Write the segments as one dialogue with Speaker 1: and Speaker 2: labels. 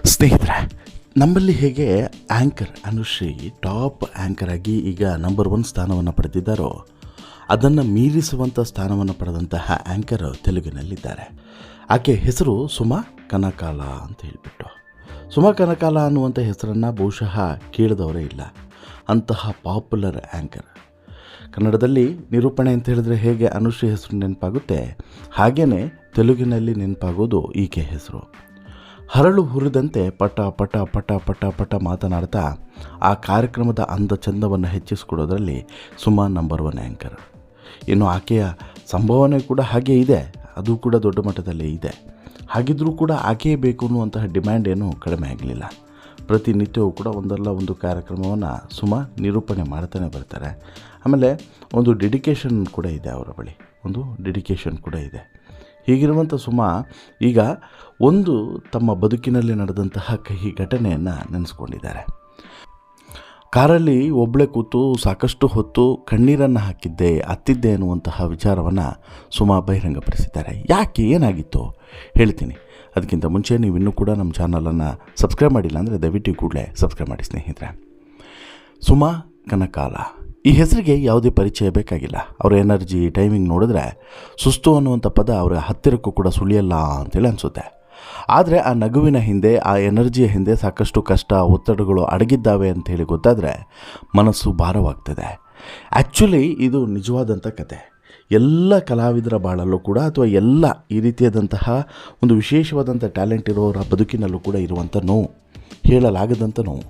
Speaker 1: ಸ್ನೇಹಿತರೆ, ನಮ್ಮಲ್ಲಿ ಹೇಗೆ ಆ್ಯಂಕರ್ ಅನುಶ್ರೀ ಟಾಪ್ ಆ್ಯಂಕರ್ ಆಗಿ ಈಗ ನಂಬರ್ 1 ಸ್ಥಾನವನ್ನು ಪಡೆದಿದ್ದಾರೋ, ಅದನ್ನು ಮೀರಿಸುವಂಥ ಸ್ಥಾನವನ್ನು ಪಡೆದಂತಹ ಆ್ಯಂಕರ್ ತೆಲುಗಿನಲ್ಲಿದ್ದಾರೆ. ಆಕೆ ಹೆಸರು ಸುಮಾ ಕನಕಾಲ ಅಂತ ಹೇಳಿಬಿಟ್ಟು. ಸುಮಾ ಕನಕಾಲ ಅನ್ನುವಂಥ ಹೆಸರನ್ನು ಬಹುಶಃ ಕೇಳಿದವರೇ ಇಲ್ಲ. ಅಂತಹ ಪಾಪ್ಯುಲರ್ ಆ್ಯಂಕರ್. ಕನ್ನಡದಲ್ಲಿ ನಿರೂಪಣೆ ಅಂತ ಹೇಳಿದ್ರೆ ಹೇಗೆ ಅನುಶ್ರೀ ಹೆಸರು ನೆನಪಾಗುತ್ತೆ, ಹಾಗೆಯೇ ತೆಲುಗಿನಲ್ಲಿ ನೆನಪಾಗೋದು ಈಕೆ ಹೆಸರು. ಹರಳು ಹುರಿದಂತೆ ಪಟ ಪಟ ಪಟ ಪಟ ಪಟ ಮಾತನಾಡ್ತಾ ಆ ಕಾರ್ಯಕ್ರಮದ ಅಂದ ಚಂದವನ್ನು ಹೆಚ್ಚಿಸಿಕೊಡೋದ್ರಲ್ಲಿ ಸುಮಾ ನಂಬರ್ 1 ಆ್ಯಂಕರ್. ಇನ್ನು ಆಕೆಯ ಸಂಭಾವನೆ ಕೂಡ ಹಾಗೇ ಇದೆ, ಅದು ಕೂಡ ದೊಡ್ಡ ಮಟ್ಟದಲ್ಲೇ ಇದೆ. ಹಾಗಿದ್ದರೂ ಕೂಡ ಆಕೆಯೇ ಬೇಕು ಅನ್ನುವಂತಹ ಡಿಮ್ಯಾಂಡ್ ಏನೂ ಕಡಿಮೆ ಆಗಲಿಲ್ಲ. ಪ್ರತಿನಿತ್ಯವೂ ಕೂಡ ಒಂದಲ್ಲ ಒಂದು ಕಾರ್ಯಕ್ರಮವನ್ನು ಸುಮಾ ನಿರೂಪಣೆ ಮಾಡ್ತಾನೆ ಬರ್ತಾರೆ. ಆಮೇಲೆ ಒಂದು ಡೆಡಿಕೇಶನ್ ಕೂಡ ಇದೆ, ಅವರ ಬಳಿ ಒಂದು ಡೆಡಿಕೇಶನ್ ಕೂಡ ಇದೆ. ಹೀಗಿರುವಂಥ ಸುಮಾ ಈಗ ಒಂದು ತಮ್ಮ ಬದುಕಿನಲ್ಲಿ ನಡೆದಂತಹ ಕಹಿ ಘಟನೆಯನ್ನು ನೆನೆಸ್ಕೊಂಡಿದ್ದಾರೆ. ಕಾರಲ್ಲಿ ಒಬ್ಬಳೇ ಕೂತು ಸಾಕಷ್ಟು ಹೊತ್ತು ಕಣ್ಣೀರನ್ನು ಹಾಕಿದ್ದೆ, ಅತ್ತಿದ್ದೆ ಅನ್ನುವಂತಹ ವಿಚಾರವನ್ನು ಸುಮಾ ಬಹಿರಂಗಪಡಿಸಿದ್ದಾರೆ. ಯಾಕೆ, ಏನಾಗಿತ್ತು ಹೇಳ್ತೀನಿ. ಅದಕ್ಕಿಂತ ಮುಂಚೆ ನೀವು ಇನ್ನೂ ಕೂಡ ನಮ್ಮ ಚಾನಲನ್ನು ಸಬ್ಸ್ಕ್ರೈಬ್ ಮಾಡಿಲ್ಲ ಅಂದರೆ ದಯವಿಟ್ಟು ಕೂಡಲೇ ಸಬ್ಸ್ಕ್ರೈಬ್ ಮಾಡಿ ಸ್ನೇಹಿತರೆ. ಸುಮಾ ಕನಕಾಲ ಈ ಹೆಸರಿಗೆ ಯಾವುದೇ ಪರಿಚಯ ಬೇಕಾಗಿಲ್ಲ. ಅವರ ಎನರ್ಜಿ, ಟೈಮಿಂಗ್ ನೋಡಿದ್ರೆ ಸುಸ್ತು ಅನ್ನುವಂಥ ಪದ ಅವರ ಹತ್ತಿರಕ್ಕೂ ಕೂಡ ಸುಳಿಯಲ್ಲ ಅಂತೇಳಿ ಅನಿಸುತ್ತೆ. ಆದರೆ ಆ ನಗುವಿನ ಹಿಂದೆ, ಆ ಎನರ್ಜಿಯ ಹಿಂದೆ ಸಾಕಷ್ಟು ಕಷ್ಟ, ಒತ್ತಡಗಳು ಅಡಗಿದ್ದಾವೆ ಅಂಥೇಳಿ ಗೊತ್ತಾದರೆ ಮನಸ್ಸು ಭಾರವಾಗ್ತದೆ. ಆ್ಯಕ್ಚುಲಿ ಇದು ನಿಜವಾದಂಥ ಕತೆ. ಎಲ್ಲ ಕಲಾವಿದರ ಬಾಳಲ್ಲೂ ಕೂಡ, ಅಥವಾ ಎಲ್ಲ ಈ ರೀತಿಯಾದಂತಹ ಒಂದು ವಿಶೇಷವಾದಂಥ ಟ್ಯಾಲೆಂಟ್ ಇರೋರ ಬದುಕಿನಲ್ಲೂ ಕೂಡ ಇರುವಂಥ ನೋವು, ಹೇಳಲಾಗದಂಥ ನೋವು.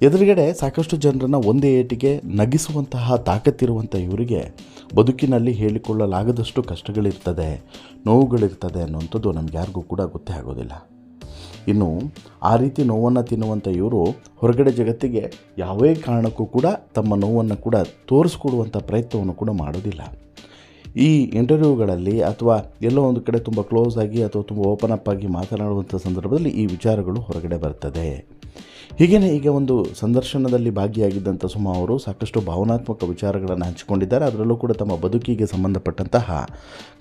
Speaker 1: ಎದುರುಗಡೆ ಸಾಕಷ್ಟು ಜನರನ್ನು ಒಂದೇ ಏಟಿಗೆ ನಗಿಸುವಂತಹ ತಾಕತ್ತಿರುವಂಥ ಇವರಿಗೆ ಬದುಕಿನಲ್ಲಿ ಹೇಳಿಕೊಳ್ಳಲಾಗದಷ್ಟು ಕಷ್ಟಗಳಿರ್ತದೆ, ನೋವುಗಳಿರ್ತದೆ ಅನ್ನುವಂಥದ್ದು ನಮ್ಗೆ ಯಾರಿಗೂ ಕೂಡ ಗೊತ್ತೇ ಆಗೋದಿಲ್ಲ. ಇನ್ನು ಆ ರೀತಿ ನೋವನ್ನು ತಿನ್ನುವಂಥ ಇವರು ಹೊರಗಡೆ ಜಗತ್ತಿಗೆ ಯಾವುದೇ ಕಾರಣಕ್ಕೂ ಕೂಡ ತಮ್ಮ ನೋವನ್ನು ಕೂಡ ತೋರಿಸ್ಕೊಡುವಂಥ ಪ್ರಯತ್ನವನ್ನು ಕೂಡ ಮಾಡೋದಿಲ್ಲ. ಈ ಇಂಟರ್ವ್ಯೂಗಳಲ್ಲಿ ಅಥವಾ ಎಲ್ಲೋ ಒಂದು ಕಡೆ ತುಂಬ ಕ್ಲೋಸ್ ಆಗಿ ಅಥವಾ ತುಂಬ ಓಪನ್ ಅಪ್ ಆಗಿ ಮಾತನಾಡುವಂಥ ಸಂದರ್ಭದಲ್ಲಿ ಈ ವಿಚಾರಗಳು ಹೊರಗಡೆ ಬರ್ತದೆ. ಹೀಗೇ ಈಗ ಒಂದು ಸಂದರ್ಶನದಲ್ಲಿ ಭಾಗಿಯಾಗಿದ್ದಂಥ ಸುಮಾ ಅವರು ಸಾಕಷ್ಟು ಭಾವನಾತ್ಮಕ ವಿಚಾರಗಳನ್ನು ಹಂಚಿಕೊಂಡಿದ್ದಾರೆ. ಅದರಲ್ಲೂ ಕೂಡ ತಮ್ಮ ಬದುಕಿಗೆ ಸಂಬಂಧಪಟ್ಟಂತಹ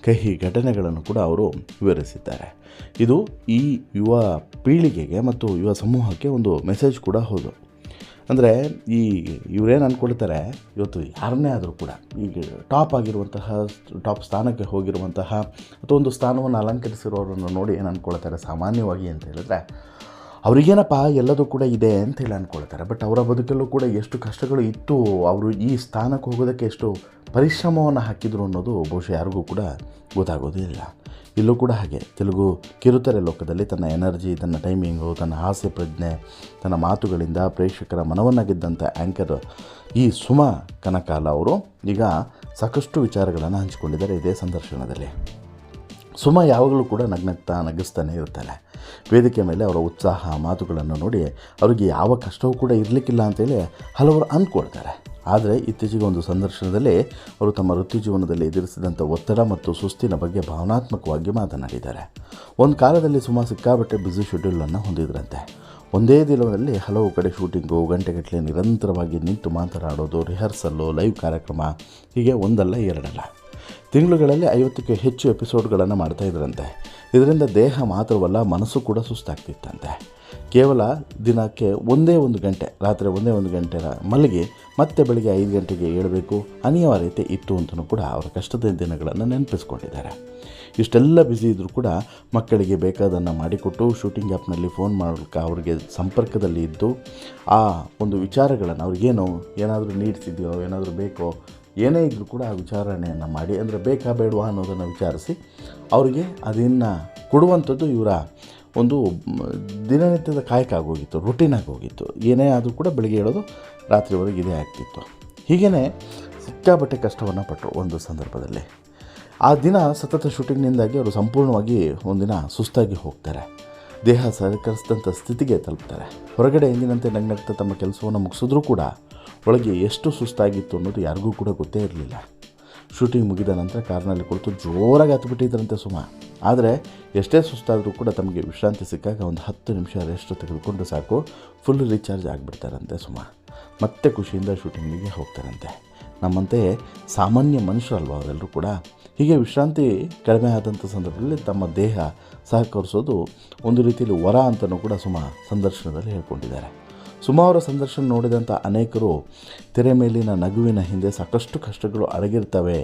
Speaker 1: ಕಹಿ ಘಟನೆಗಳನ್ನು ಕೂಡ ಅವರು ವಿವರಿಸಿದ್ದಾರೆ. ಇದು ಈ ಯುವ ಪೀಳಿಗೆಗೆ ಮತ್ತು ಯುವ ಸಮೂಹಕ್ಕೆ ಒಂದು ಮೆಸೇಜ್ ಕೂಡ ಹೌದು. ಅಂದರೆ ಇವರೇನು ಅಂದ್ಕೊಳ್ತಾರೆ, ಇವತ್ತು ಯಾರನ್ನೇ ಆದರೂ ಕೂಡ ಈಗ ಟಾಪ್ ಸ್ಥಾನಕ್ಕೆ ಹೋಗಿರುವಂತಹ ಅಥವಾ ಒಂದು ಸ್ಥಾನವನ್ನು ಅಲಂಕರಿಸಿರೋರನ್ನು ನೋಡಿ ಏನು ಅಂದ್ಕೊಳ್ತಾರೆ ಸಾಮಾನ್ಯವಾಗಿ ಅಂತ ಹೇಳಿದ್ರೆ, ಅವರಿಗೇನಪ್ಪ ಎಲ್ಲದೂ ಕೂಡ ಇದೆ ಅಂತೇಳಿ ಅಂದ್ಕೊಳ್ತಾರೆ. ಬಟ್ ಅವರ ಬದುಕಲ್ಲೂ ಕೂಡ ಎಷ್ಟು ಕಷ್ಟಗಳು ಇತ್ತು, ಅವರು ಈ ಸ್ಥಾನಕ್ಕೆ ಹೋಗೋದಕ್ಕೆ ಎಷ್ಟು ಪರಿಶ್ರಮವನ್ನು ಹಾಕಿದ್ರು ಅನ್ನೋದು ಬಹುಶಃ ಯಾರಿಗೂ ಕೂಡ ಗೊತ್ತಾಗೋದಿಲ್ಲ. ಇಲ್ಲೂ ಕೂಡ ಹಾಗೆ ತೆಲುಗು ಕಿರುತೆರೆ ಲೋಕದಲ್ಲಿ ತನ್ನ ಎನರ್ಜಿ, ತನ್ನ ಟೈಮಿಂಗು, ತನ್ನ ಹಾಸ್ಯ ಪ್ರಜ್ಞೆ, ತನ್ನ ಮಾತುಗಳಿಂದ ಪ್ರೇಕ್ಷಕರ ಮನವನ್ನು ಗೆದ್ದಂಥ ಆ್ಯಂಕರ್ ಈ ಸುಮಾ ಕನಕಾಲ ಅವರು ಈಗ ಸಾಕಷ್ಟು ವಿಚಾರಗಳನ್ನು ಹಂಚಿಕೊಂಡಿದ್ದಾರೆ ಇದೇ ಸಂದರ್ಶನದಲ್ಲಿ. ಸುಮಾ ಯಾವಾಗಲೂ ಕೂಡ ನಗಿಸ್ತಾನೆ ಇರ್ತಾಳೆ. ವೇದಿಕೆ ಮೇಲೆ ಅವರ ಉತ್ಸಾಹ, ಮಾತುಗಳನ್ನು ನೋಡಿ ಅವರಿಗೆ ಯಾವ ಕಷ್ಟವೂ ಕೂಡ ಇರಲಿಕ್ಕಿಲ್ಲ ಅಂತೇಳಿ ಹಲವರು ಅಂದ್ಕೊಳ್ತಾರೆ. ಆದರೆ ಇತ್ತೀಚೆಗೆ ಒಂದು ಸಂದರ್ಶನದಲ್ಲಿ ಅವರು ತಮ್ಮ ವೃತ್ತಿ ಜೀವನದಲ್ಲಿ ಎದುರಿಸಿದಂಥ ಒತ್ತಡ ಮತ್ತು ಸುಸ್ತಿನ ಬಗ್ಗೆ ಭಾವನಾತ್ಮಕವಾಗಿ ಮಾತನಾಡಿದ್ದಾರೆ. ಒಂದು ಕಾಲದಲ್ಲಿ ಸುಮಾ ಸಿಕ್ಕಾಬಟ್ಟೆ ಬ್ಯುಸಿ ಶೆಡ್ಯೂಲನ್ನು ಹೊಂದಿದ್ರಂತೆ. ಒಂದೇ ದಿನದಲ್ಲಿ ಹಲವು ಕಡೆ ಶೂಟಿಂಗು, ಗಂಟೆಗಟ್ಟಲೆ ನಿರಂತರವಾಗಿ ನಿಂತು ಮಾತನಾಡೋದು, ರಿಹರ್ಸಲ್ಲು, ಲೈವ್ ಕಾರ್ಯಕ್ರಮ, ಹೀಗೆ ಒಂದಲ್ಲ ಎರಡಲ್ಲ. ತಿಂಗಳುಗಳಲ್ಲಿ 50ಕ್ಕೂ ಹೆಚ್ಚು ಎಪಿಸೋಡ್ಗಳನ್ನು ಮಾಡ್ತಾಯಿದ್ರಂತೆ. ಇದರಿಂದ ದೇಹ ಮಾತ್ರವಲ್ಲ, ಮನಸ್ಸು ಕೂಡ ಸುಸ್ತಾಗ್ತಿತ್ತಂತೆ. ಕೇವಲ ದಿನಕ್ಕೆ ಒಂದು ಗಂಟೆ, ರಾತ್ರಿ ಒಂದು ಗಂಟೆ ಮಲಗಿ ಮತ್ತೆ ಬೆಳಿಗ್ಗೆ 5 ಗಂಟೆಗೆ ಏಳಬೇಕು ಅನಿವಾರ್ಯತೆ ಇತ್ತು ಅಂತಲೂ ಕೂಡ ಅವರ ಕಷ್ಟದ ದಿನಗಳನ್ನು ನೆನಪಿಸ್ಕೊಂಡಿದ್ದಾರೆ. ಇಷ್ಟೆಲ್ಲ ಬ್ಯುಸಿ ಇದ್ದರೂ ಕೂಡ ಮಕ್ಕಳಿಗೆ ಬೇಕಾದನ್ನು ಮಾಡಿಕೊಟ್ಟು ಶೂಟಿಂಗ್ ಆ್ಯಪ್ನಲ್ಲಿ ಫೋನ್ ಮಾಡೋಕ್ಕೆ ಅವ್ರಿಗೆ ಸಂಪರ್ಕದಲ್ಲಿ ಇದ್ದು ಆ ಒಂದು ವಿಚಾರಗಳನ್ನು ಅವ್ರಿಗೇನು ಏನಾದರೂ ನೀಡ್ಸ್ ಇದೆಯೋ, ಏನಾದರೂ ಬೇಕೋ, ಏನೇ ಇದ್ದರೂ ಕೂಡ ಆ ವಿಚಾರಣೆಯನ್ನು ಮಾಡಿ, ಅಂದರೆ ಬೇಕಾ ಬೇಡವಾ ಅನ್ನೋದನ್ನು ವಿಚಾರಿಸಿ ಅವರಿಗೆ ಅದನ್ನು ಕೊಡುವಂಥದ್ದು ಇವರ ಒಂದು ದಿನನಿತ್ಯದ ಕಾಯಕ ಆಗೋಗಿತ್ತು, ರುಟೀನ್ ಆಗೋಗಿತ್ತು. ಏನೇ ಆದರೂ ಕೂಡ ಬೆಳಗ್ಗೆ ಹೇಳೋದು ರಾತ್ರಿವರೆಗೆ ಇದೇ ಆಗ್ತಿತ್ತು. ಹೀಗೇ ಸಿಕ್ಕಾಬಟ್ಟೆ ಕಷ್ಟವನ್ನು ಪಟ್ಟರು ಒಂದು ಸಂದರ್ಭದಲ್ಲಿ. ಆ ದಿನ ಸತತ ಶೂಟಿಂಗ್ನಿಂದಾಗಿ ಅವರು ಸಂಪೂರ್ಣವಾಗಿ ಒಂದಿನ ಸುಸ್ತಾಗಿ ಹೋಗ್ತಾರೆ. ದೇಹ ಸಹಕರಿಸಿದಂಥ ಸ್ಥಿತಿಗೆ ತಲುಪ್ತಾರೆ. ಹೊರಗಡೆ ಎಂದಿನಂತೆ ನಗ್ನಗ್ತಾ ತಮ್ಮ ಕೆಲಸವನ್ನು ಮುಗಿಸಿದ್ರೂ ಕೂಡ ಒಳಗೆ ಎಷ್ಟು ಸುಸ್ತಾಗಿತ್ತು ಅನ್ನೋದು ಯಾರಿಗೂ ಕೂಡ ಗೊತ್ತೇ ಇರಲಿಲ್ಲ. ಶೂಟಿಂಗ್ ಮುಗಿದ ನಂತರ ಕಾರ್ನಲ್ಲಿ ಕುಳಿತು ಜೋರಾಗಿ ಹತ್ತುಬಿಟ್ಟಿದ್ರಂತೆ ಸುಮಾ. ಆದರೆ ಎಷ್ಟೇ ಸುಸ್ತಾದರೂ ಕೂಡ ತಮಗೆ ವಿಶ್ರಾಂತಿ ಸಿಕ್ಕಾಗ ಒಂದು 10 ನಿಮಿಷ ರೆಸ್ಟ್ ತೆಗೆದುಕೊಂಡು ಸಾಕು, ಫುಲ್ ರೀಚಾರ್ಜ್ ಆಗಿಬಿಡ್ತಾರಂತೆ ಸುಮಾ. ಮತ್ತೆ ಖುಷಿಯಿಂದ ಶೂಟಿಂಗಿಗೆ ಹೋಗ್ತಾರಂತೆ. ನಮ್ಮಂತೆ ಸಾಮಾನ್ಯ ಮನುಷ್ಯರಲ್ವ ಅವರೆಲ್ಲರೂ ಕೂಡ. ಹೀಗೆ ವಿಶ್ರಾಂತಿ ಕಡಿಮೆ ಆದಂಥ ಸಂದರ್ಭದಲ್ಲಿ ತಮ್ಮ ದೇಹ ಸಹಕರಿಸೋದು ಒಂದು ರೀತಿಯಲ್ಲಿ ವರ ಅಂತಲೂ ಕೂಡ ಸುಮಾ ಸಂದರ್ಶನದಲ್ಲಿ ಹೇಳ್ಕೊಂಡಿದ್ದಾರೆ. ಸುಮಾ ಅವರ ಸಂದರ್ಶನ ನೋಡಿದಂಥ ಅನೇಕರು ತೆರೆ ಮೇಲಿನ ನಗುವಿನ ಹಿಂದೆ ಸಾಕಷ್ಟು ಕಷ್ಟಗಳು ಅಡಗಿರ್ತವೆ,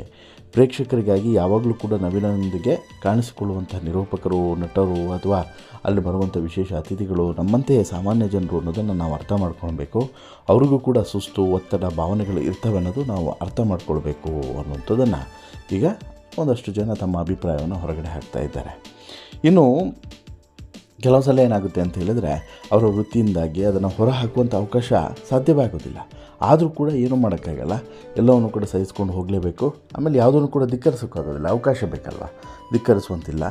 Speaker 1: ಪ್ರೇಕ್ಷಕರಿಗಾಗಿ ಯಾವಾಗಲೂ ಕೂಡ ನವೀನದೊಂದಿಗೆ ಕಾಣಿಸಿಕೊಳ್ಳುವಂಥ ನಿರೂಪಕರು, ನಟರು ಅಥವಾ ಅಲ್ಲಿ ಬರುವಂಥ ವಿಶೇಷ ಅತಿಥಿಗಳು ನಮ್ಮಂತೆಯೇ ಸಾಮಾನ್ಯ ಜನರು ಅನ್ನೋದನ್ನು ನಾವು ಅರ್ಥ ಮಾಡ್ಕೊಳ್ಬೇಕು. ಅವ್ರಿಗೂ ಕೂಡ ಸುಸ್ತು, ಒತ್ತಡ, ಭಾವನೆಗಳು ಇರ್ತವೆ ಅನ್ನೋದು ನಾವು ಅರ್ಥ ಮಾಡ್ಕೊಳ್ಬೇಕು ಅನ್ನುವಂಥದ್ದನ್ನು ಈಗ ಒಂದಷ್ಟು ಜನ ತಮ್ಮ ಅಭಿಪ್ರಾಯವನ್ನು ಹೊರಗಡೆ ಹಾಕ್ತಾ ಇದ್ದಾರೆ. ಇನ್ನು ಕೆಲವು ಸಲ ಏನಾಗುತ್ತೆ ಅಂತ ಹೇಳಿದರೆ ಅವರ ವೃತ್ತಿಯಿಂದಾಗಿ ಅದನ್ನು ಹೊರ ಹಾಕುವಂಥ ಅವಕಾಶ ಸಾಧ್ಯವೇ ಆಗೋದಿಲ್ಲ. ಆದರೂ ಕೂಡ ಏನೂ ಮಾಡೋಕ್ಕಾಗಲ್ಲ, ಎಲ್ಲವನ್ನು ಕೂಡ ಸಹಿಸ್ಕೊಂಡು ಹೋಗಲೇಬೇಕು. ಆಮೇಲೆ ಯಾವುದನ್ನು ಕೂಡ ಧಿಕ್ಕರಿಸೋಕ್ಕಾಗೋದಿಲ್ಲ, ಅವಕಾಶ ಬೇಕಲ್ವ, ಧಿಕ್ಕರಿಸುವಂತಿಲ್ಲ.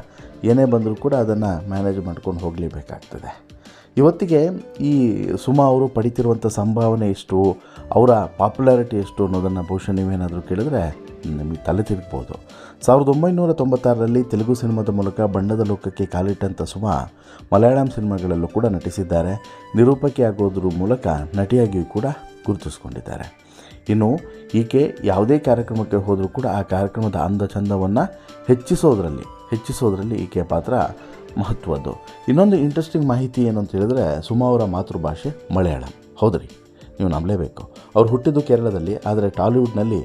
Speaker 1: ಏನೇ ಬಂದರೂ ಕೂಡ ಅದನ್ನು ಮ್ಯಾನೇಜ್ ಮಾಡ್ಕೊಂಡು ಹೋಗಲೇಬೇಕಾಗ್ತದೆ. ಇವತ್ತಿಗೆ ಈ ಸುಮಾ ಅವರು ಪಡಿತಿರುವಂಥ ಸಂಭಾವನೆ ಎಷ್ಟು, ಅವರ ಪಾಪ್ಯುಲಾರಿಟಿ ಎಷ್ಟು ಅನ್ನೋದನ್ನು ಬಹುಶಃ ನೀವೇನಾದರೂ ಕೇಳಿದ್ರೆ ನಿಮಗೆ ತಲೆ ತಿರುಗ್ಬೋದು. 1996ರಲ್ಲಿ ತೆಲುಗು ಸಿನಿಮಾದ ಮೂಲಕ ಬಣ್ಣದ ಲೋಕಕ್ಕೆ ಕಾಲಿಟ್ಟಂಥ ಸುಮಾ ಮಲಯಾಳಂ ಸಿನಿಮಾಗಳಲ್ಲೂ ಕೂಡ ನಟಿಸಿದ್ದಾರೆ. ನಿರೂಪಕಿಯಾಗೋದ್ರ ಮೂಲಕ ನಟಿಯಾಗಿಯೂ ಕೂಡ ಗುರುತಿಸ್ಕೊಂಡಿದ್ದಾರೆ. ಇನ್ನು ಈಕೆ ಯಾವುದೇ ಕಾರ್ಯಕ್ರಮಕ್ಕೆ ಹೋದರೂ ಕೂಡ ಆ ಕಾರ್ಯಕ್ರಮದ ಅಂದ ಚಂದವನ್ನು ಹೆಚ್ಚಿಸೋದ್ರಲ್ಲಿ ಈಕೆಯ ಪಾತ್ರ ಮಹತ್ವದ್ದು. ಇನ್ನೊಂದು ಇಂಟ್ರೆಸ್ಟಿಂಗ್ ಮಾಹಿತಿ ಏನು ಅಂತ ಹೇಳಿದ್ರೆ, ಸುಮಾ ಅವರ ಮಾತೃಭಾಷೆ ಮಲಯಾಳಂ. ಹೌದ್ರಿ, ನೀವು ನಂಬಲೇಬೇಕು. ಅವ್ರು ಹುಟ್ಟಿದ್ದು ಕೇರಳದಲ್ಲಿ, ಆದರೆ ಟಾಲಿವುಡ್ನಲ್ಲಿ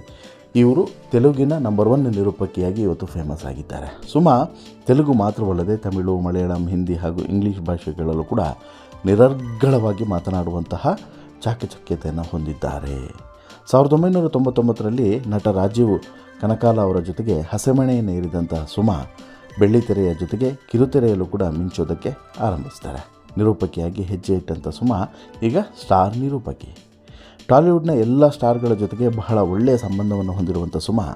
Speaker 1: ಇವರು ತೆಲುಗಿನ ನಂಬರ್ 1 ನಿರೂಪಕಿಯಾಗಿ ಇವತ್ತು ಫೇಮಸ್ ಆಗಿದ್ದಾರೆ. ಸುಮಾ ತೆಲುಗು ಮಾತ್ರವಲ್ಲದೆ ತಮಿಳು, ಮಲಯಾಳಂ, ಹಿಂದಿ ಹಾಗೂ ಇಂಗ್ಲೀಷ್ ಭಾಷೆಗಳಲ್ಲೂ ಕೂಡ ನಿರರ್ಗಳವಾಗಿ ಮಾತನಾಡುವಂತಹ ಚಾಕಚಕ್ಯತೆಯನ್ನು ಹೊಂದಿದ್ದಾರೆ. 1999ರಲ್ಲಿ ನಟ ರಾಜೀವ್ ಕನಕಾಲ ಅವರ ಜೊತೆಗೆ ಹಸೆಮಣೆಯನ್ನು ಏರಿದಂಥ ಸುಮಾ ಬೆಳ್ಳಿತೆರೆಯ ಜೊತೆಗೆ ಕಿರುತೆರೆಯಲ್ಲೂ ಕೂಡ ಮಿಂಚೋದಕ್ಕೆ ಆರಂಭಿಸ್ತಾರೆ. ನಿರೂಪಕಿಯಾಗಿ ಹೆಜ್ಜೆ ಇಟ್ಟಂಥ ಸುಮಾ ಈಗ ಸ್ಟಾರ್ ನಿರೂಪಕಿ. ಟಾಲಿವುಡ್ನ ಎಲ್ಲ ಸ್ಟಾರ್ಗಳ ಜೊತೆಗೆ ಬಹಳ ಒಳ್ಳೆಯ ಸಂಬಂಧವನ್ನು ಹೊಂದಿರುವಂಥ ಸುಮಾ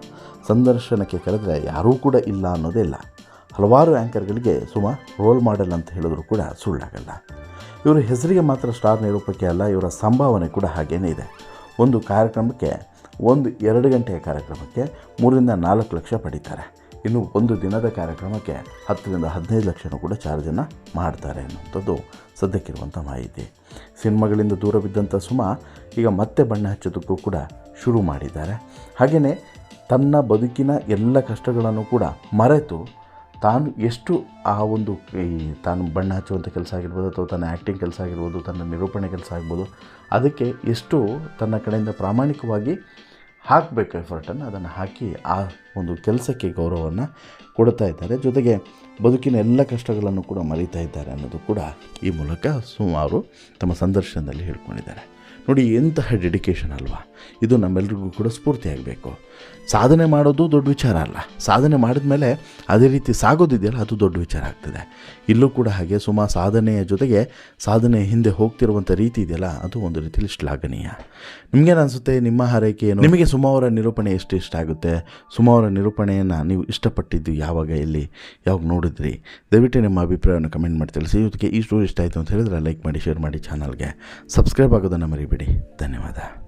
Speaker 1: ಸಂದರ್ಶನಕ್ಕೆ ಕರೆದರೆ ಯಾರೂ ಕೂಡ ಇಲ್ಲ ಅನ್ನೋದೇ ಇಲ್ಲ. ಹಲವಾರು ಆ್ಯಂಕರ್ಗಳಿಗೆ ಸುಮಾ ರೋಲ್ ಮಾಡೆಲ್ ಅಂತ ಹೇಳಿದ್ರು ಕೂಡ ಸುಳ್ಳಾಗಲ್ಲ. ಇವರು ಹೆಸರಿಗೆ ಮಾತ್ರ ಸ್ಟಾರ್ ನಿರೂಪಕಿ ಅಲ್ಲ, ಇವರ ಸಂಭಾವನೆ ಕೂಡ ಹಾಗೇನೇ ಇದೆ. ಒಂದು ಕಾರ್ಯಕ್ರಮಕ್ಕೆ 2 ಗಂಟೆಯ ಕಾರ್ಯಕ್ರಮಕ್ಕೆ 3-4 ಲಕ್ಷ ಪಡೀತಾರೆ. ಇನ್ನು ಒಂದು ದಿನದ ಕಾರ್ಯಕ್ರಮಕ್ಕೆ 10-15 ಲಕ್ಷನೂ ಕೂಡ ಚಾರ್ಜನ್ನು ಮಾಡ್ತಾರೆ ಅನ್ನುವಂಥದ್ದು ಸದ್ಯಕ್ಕಿರುವಂಥ ಮಾಹಿತಿ. ಸಿನಿಮಾಗಳಿಂದ ದೂರ ಬಿದ್ದಂಥ ಸುಮಾ ಈಗ ಮತ್ತೆ ಬಣ್ಣ ಹಚ್ಚೋದಕ್ಕೂ ಕೂಡ ಶುರು ಮಾಡಿದ್ದಾರೆ. ಹಾಗೆಯೇ ತನ್ನ ಬದುಕಿನ ಎಲ್ಲ ಕಷ್ಟಗಳನ್ನು ಕೂಡ ಮರೆತು ತಾನು ಎಷ್ಟು ತಾನು ಬಣ್ಣ ಹಚ್ಚುವಂಥ ಕೆಲಸ ಆಗಿರ್ಬೋದು, ಅಥವಾ ತನ್ನ ಆ್ಯಕ್ಟಿಂಗ್ ಕೆಲಸ ಆಗಿರ್ಬೋದು, ತನ್ನ ನಿರೂಪಣೆ ಕೆಲಸ ಆಗ್ಬೋದು, ಅದಕ್ಕೆ ಎಷ್ಟು ತನ್ನ ಕಡೆಯಿಂದ ಪ್ರಾಮಾಣಿಕವಾಗಿ ಹಾಕಬೇಕು ಎಫರ್ಟನ್ನು, ಅದನ್ನು ಹಾಕಿ ಆ ಒಂದು ಕೆಲಸಕ್ಕೆ ಗೌರವವನ್ನು ಕೊಡ್ತಾ ಇದ್ದಾರೆ. ಜೊತೆಗೆ ಬದುಕಿನ ಎಲ್ಲ ಕಷ್ಟಗಳನ್ನು ಕೂಡ ಮರೀತಾ ಇದ್ದಾರೆ ಅನ್ನೋದು ಕೂಡ ಈ ಮೂಲಕ ಸುಮಾರು ತಮ್ಮ ಸಂದರ್ಶನದಲ್ಲಿ ಹೇಳ್ಕೊಂಡಿದ್ದಾರೆ. ನೋಡಿ, ಎಂತಹ ಡೆಡಿಕೇಶನ್ ಅಲ್ವಾ ಇದು. ನಮ್ಮೆಲ್ಲರಿಗೂ ಕೂಡ ಸ್ಫೂರ್ತಿಯಾಗಬೇಕು. ಸಾಧನೆ ಮಾಡೋದು ದೊಡ್ಡ ವಿಚಾರ ಅಲ್ಲ, ಸಾಧನೆ ಮಾಡಿದ ಮೇಲೆ ಅದೇ ರೀತಿ ಸಾಗೋದಿದೆಯಲ್ಲ, ಅದು ದೊಡ್ಡ ವಿಚಾರ ಆಗ್ತದೆ. ಇಲ್ಲೂ ಕೂಡ ಹಾಗೆ ಸುಮಾ ಸಾಧನೆಯ ಜೊತೆಗೆ ಸಾಧನೆಯ ಹಿಂದೆ ಹೋಗ್ತಿರುವಂಥ ರೀತಿ ಇದೆಯಲ್ಲ, ಅದು ಒಂದು ರೀತಿಯಲ್ಲಿ ಶ್ಲಾಘನೀಯ. ನಿಮಗೇನು ಅನಿಸುತ್ತೆ? ನಿಮ್ಮ ಹಾರೈಕೆ ಏನು? ನಿಮಗೆ ಸುಮಾ ಅವರ ನಿರೂಪಣೆ ಎಷ್ಟು ಇಷ್ಟ ಆಗುತ್ತೆ? ಸುಮಾ ಅವರ ನಿರೂಪಣೆಯನ್ನು ನೀವು ಇಷ್ಟಪಟ್ಟಿದ್ದು ಯಾವಾಗ, ಎಲ್ಲಿ, ಯಾವಾಗ ನೋಡಿದ್ರಿ? ದಯವಿಟ್ಟು ನಿಮ್ಮ ಅಭಿಪ್ರಾಯವನ್ನು ಕಮೆಂಟ್ ಮಾಡಿ ತಿಳಿಸಿ. ಜೊತೆಗೆ ಈ ಸ್ಟೋರಿ ಇಷ್ಟ ಆಯಿತು ಅಂತ ಹೇಳಿದ್ರೆ ಲೈಕ್ ಮಾಡಿ, ಶೇರ್ ಮಾಡಿ, ಚಾನಲ್ಗೆ ಸಬ್ಸ್ಕ್ರೈಬ್ ಆಗೋದನ್ನು ಮರಿಬೇಡಿ. ಧನ್ಯವಾದ.